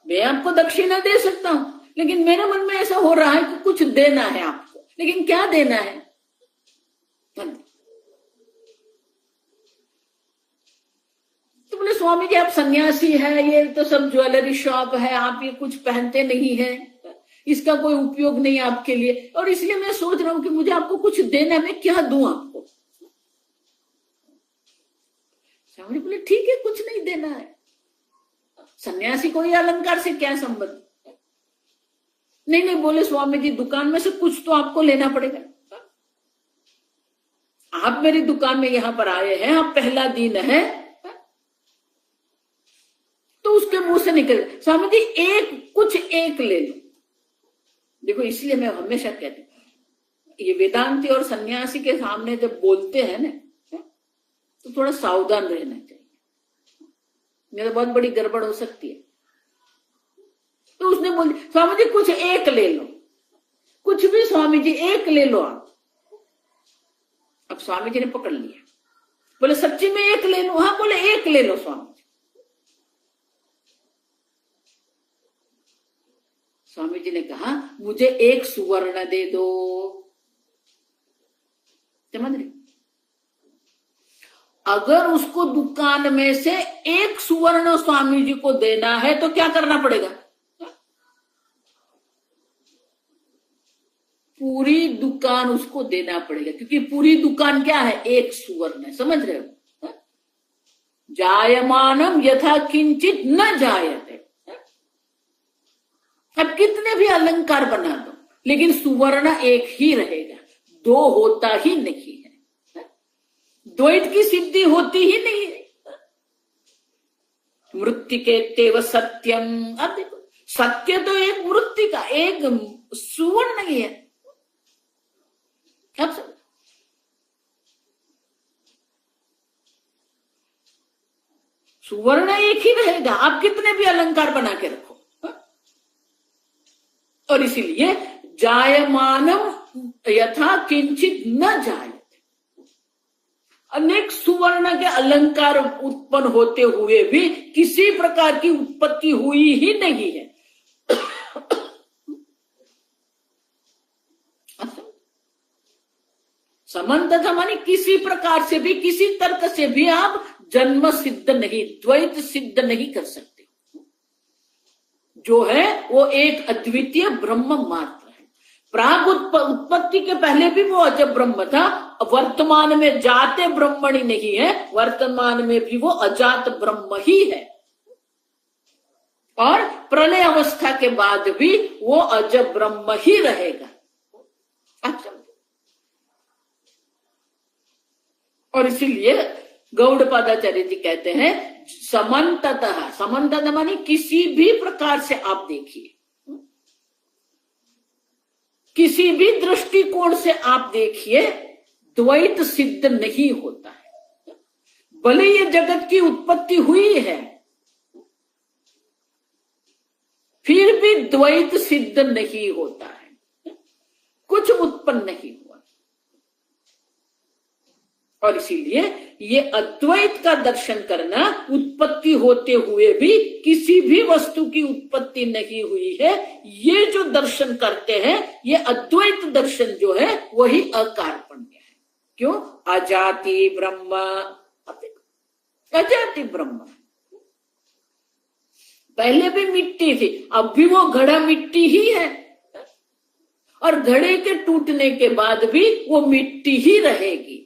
S2: मैं आपको दक्षिणा दे सकता हूं, लेकिन मेरे मन में ऐसा हो रहा है कि कुछ देना है आपको, लेकिन क्या देना है? तो बोले स्वामी जी आप सन्यासी है, ये तो सब ज्वेलरी शॉप है, आप ये कुछ पहनते नहीं है, इसका कोई उपयोग नहीं आपके लिए, और इसलिए मैं सोच रहा हूं कि मुझे आपको कुछ देना है, मैं क्या दूं आपको? स्वामी जी बोले ठीक है कुछ नहीं देना है। सन्यासी को ये अलंकार से क्या संबंध? नहीं बोले स्वामी जी दुकान में से कुछ तो आपको लेना पड़ेगा। आप मेरी दुकान में यहां पर आए हैं, आप पहला दिन है, तो उसके मुंह से निकल स्वामी जी कुछ एक ले लो। देखो इसलिए मैं हमेशा कहती हूं ये वेदांती और सन्यासी के सामने जब बोलते हैं ना, तो थोड़ा सावधान रहना चाहिए, नहीं तो बहुत बड़ी गड़बड़ हो सकती है। तो उसने बोल स्वामी जी कुछ एक ले लो, कुछ भी स्वामी जी एक ले लो आप। अब स्वामी जी ने पकड़ लिया, बोले सच्ची में एक ले लो? हाँ। बोले एक ले लो स्वामी जी। स्वामी जी ने कहा मुझे एक सुवर्ण दे दो। समझ रहे? अगर उसको दुकान में से एक सुवर्ण स्वामी जी को देना है तो क्या करना पड़ेगा? पूरी दुकान उसको देना पड़ेगा, क्योंकि पूरी दुकान क्या है? एक सुवर्ण है। समझ रहे हो? जायमानम यथा किंचित न जायते। अब कितने भी अलंकार बना दो, लेकिन सुवर्ण एक ही रहेगा, दो होता ही नहीं है। द्वैत की सिद्धि होती ही नहीं है। मृत्तिके तेव सत्यम। अब देखो, सत्य तो एक मृत्तिका, एक सुवर्ण नहीं है। अब सुवर्ण एक ही रहेगा, आप कितने भी अलंकार बना के रखो। और इसीलिए जायमानम यथा किंचित न जायते, अनेक सुवर्ण के अलंकार उत्पन्न होते हुए भी किसी प्रकार की उत्पत्ति हुई ही नहीं है। समन्तः माने किसी प्रकार से भी, किसी तर्क से भी आप जन्म सिद्ध नहीं, द्वैत सिद्ध नहीं कर सकते। जो है वो एक अद्वितीय ब्रह्म मात्र है। प्राग उत्पत्ति के पहले भी वो अजब ब्रह्म था, वर्तमान में जाते ब्रह्मणी नहीं है, वर्तमान में भी वो अजात ब्रह्म ही है, और प्रलय अवस्था के बाद भी वो अजब ब्रह्म ही रहेगा। अच्छा, और इसीलिए गौड़पादाचार्य जी कहते हैं समन्ततः, समन्ततः माने किसी भी प्रकार से आप देखिए, किसी भी दृष्टिकोण से आप देखिए, द्वैत सिद्ध नहीं होता है। भले ये जगत की उत्पत्ति हुई है, फिर भी द्वैत सिद्ध नहीं होता है, कुछ उत्पन्न नहीं हुआ। और इसीलिए ये अद्वैत का दर्शन करना, उत्पत्ति होते हुए भी किसी भी वस्तु की उत्पत्ति नहीं हुई है, ये जो दर्शन करते हैं, ये अद्वैत दर्शन जो है वही अकार्पण्य है। क्यों? अजाति ब्रह्म, अजाति ब्रह्म। पहले भी मिट्टी थी, अब भी वो घड़ा मिट्टी ही है, और घड़े के टूटने के बाद भी वो मिट्टी ही रहेगी।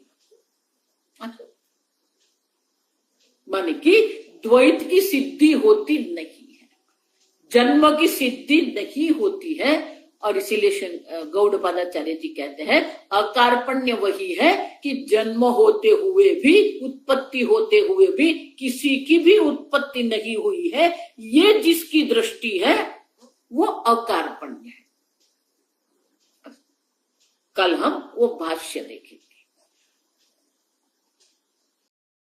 S2: माने कि द्वैत की सिद्धि होती नहीं है, जन्म की सिद्धि नहीं होती है। और इसीलिए गौड़पादाचार्य जी कहते हैं अकार्पण्य वही है कि जन्म होते हुए भी, उत्पत्ति होते हुए भी किसी की भी उत्पत्ति नहीं हुई है, ये जिसकी दृष्टि है वो अकार्पण्य।